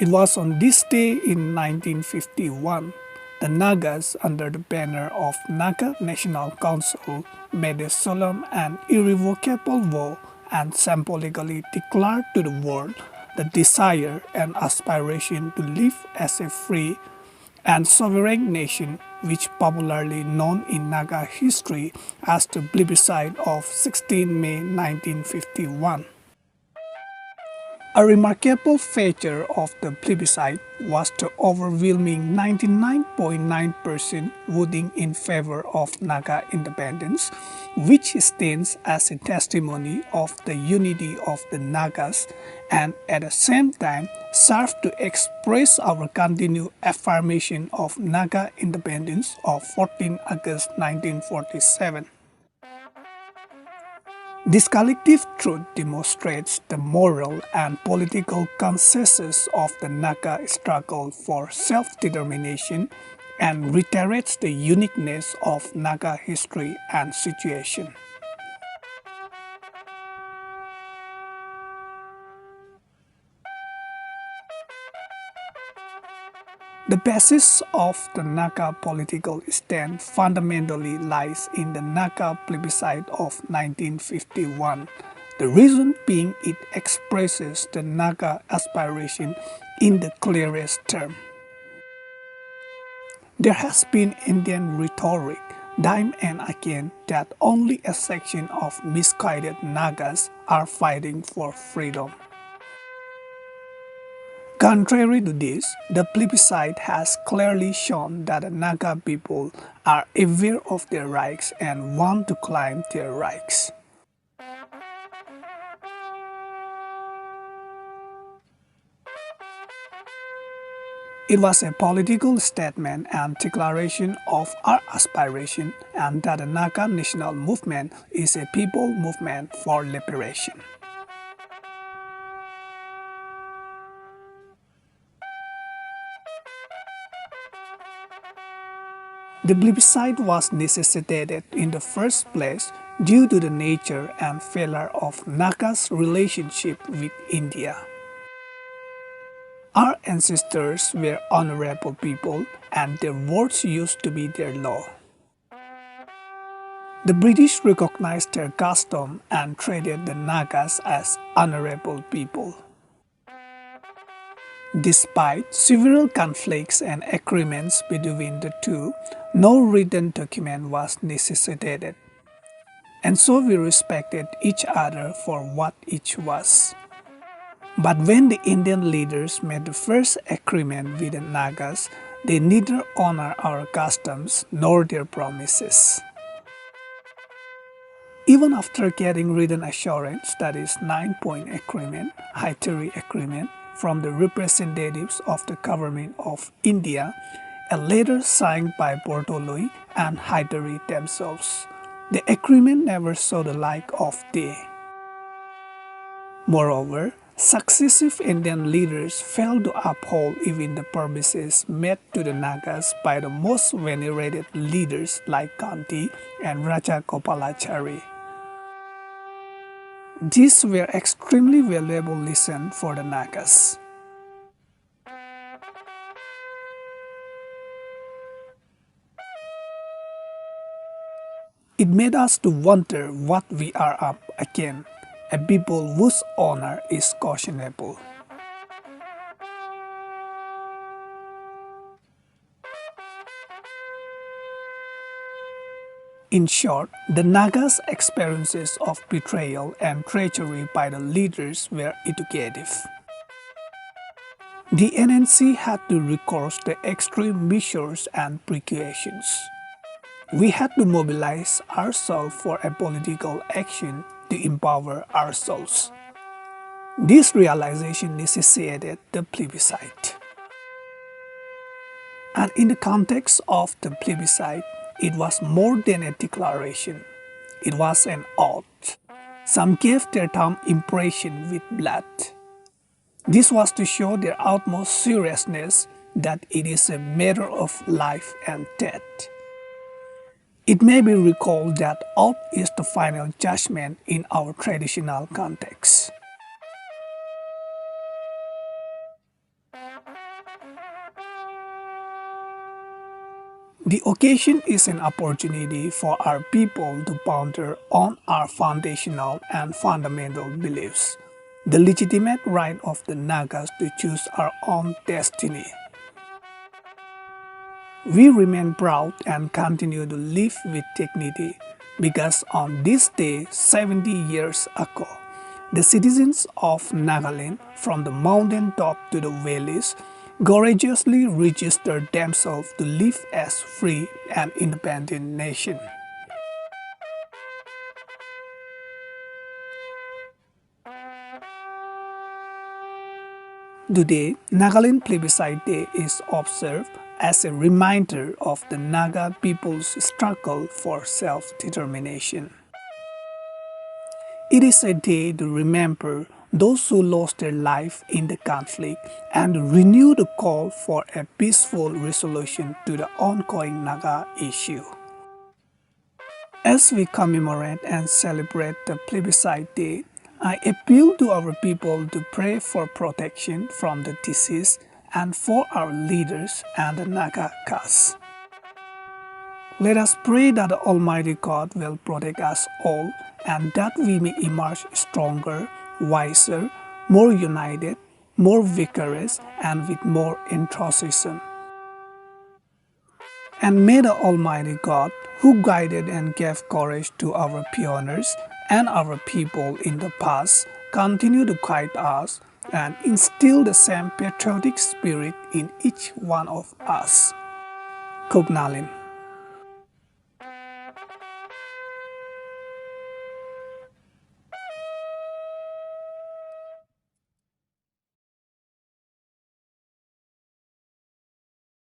It was on this day in 1951 the Nagas, under the banner of Naga National Council, made a solemn and irrevocable vow and symbolically declared to the world the desire and aspiration to live as a free and sovereign nation, which popularly known in Naga history as the Plebiscite of 16 May 1951. A remarkable feature of the plebiscite was the overwhelming 99.9% voting in favor of Naga independence, which stands as a testimony of the unity of the Nagas and at the same time served to express our continued affirmation of Naga independence of 14 August 1947. This collective truth demonstrates the moral and political consensus of the Naga struggle for self-determination and reiterates the uniqueness of Naga history and situation. The basis of the Naga political stand fundamentally lies in the Naga Plebiscite of 1951, the reason being it expresses the Naga aspiration in the clearest term. There has been Indian rhetoric time and again that only a section of misguided Nagas are fighting for freedom. Contrary to this, the plebiscite has clearly shown that the Naga people are aware of their rights and want to claim their rights. It was a political statement and declaration of our aspiration and that the Naga National Movement is a people movement for liberation. The plebiscite was necessitated in the first place due to the nature and failure of Naga's relationship with India. Our ancestors were honorable people and their words used to be their law. The British recognized their custom and treated the Nagas as honorable people. Despite several conflicts and agreements between the two, no written document was necessitated, and so we respected each other for what each was. But when the Indian leaders made the first agreement with the Nagas, they neither honored our customs nor their promises. Even after getting written assurance, that is 9-point agreement, Haitheri agreement, from the representatives of the government of India, a letter signed by Bortoloi and Haitheri themselves, the agreement never saw the light of day. Moreover, successive Indian leaders failed to uphold even the promises made to the Nagas by the most venerated leaders like Gandhi and Raja Gopalachari. These were extremely valuable lessons for the Nagas. It made us to wonder what we are up against, a people whose honor is questionable. In short, the Nagas' experiences of betrayal and treachery by the leaders were educative. The NNC had to recourse to extreme measures and precautions. We had to mobilize ourselves for a political action to empower ourselves. This realization necessitated the plebiscite. And in the context of the plebiscite, it was more than a declaration. It was an oath. Some gave their thumb impression with blood. This was to show their utmost seriousness that it is a matter of life and death. It may be recalled that oath is the final judgment in our traditional context. The occasion is an opportunity for our people to ponder on our foundational and fundamental beliefs, the legitimate right of the Nagas to choose our own destiny. We remain proud and continue to live with dignity because on this day 70 years ago, the citizens of Nagaland from the mountain top to the valleys courageously registered themselves to live as free and independent nation. Today, Nagaland Plebiscite Day is observed as a reminder of the Naga people's struggle for self-determination. It is a day to remember those who lost their life in the conflict and renew the call for a peaceful resolution to the ongoing Naga issue. As we commemorate and celebrate the Plebiscite Day, I appeal to our people to pray for protection from the disease and for our leaders and the Naga caste. Let us pray that the Almighty God will protect us all and that we may emerge stronger, wiser, more united, more vigorous, and with more enthusiasm. And may the Almighty God, who guided and gave courage to our pioneers and our people in the past, continue to guide us and instill the same patriotic spirit in each one of us. Kognalin.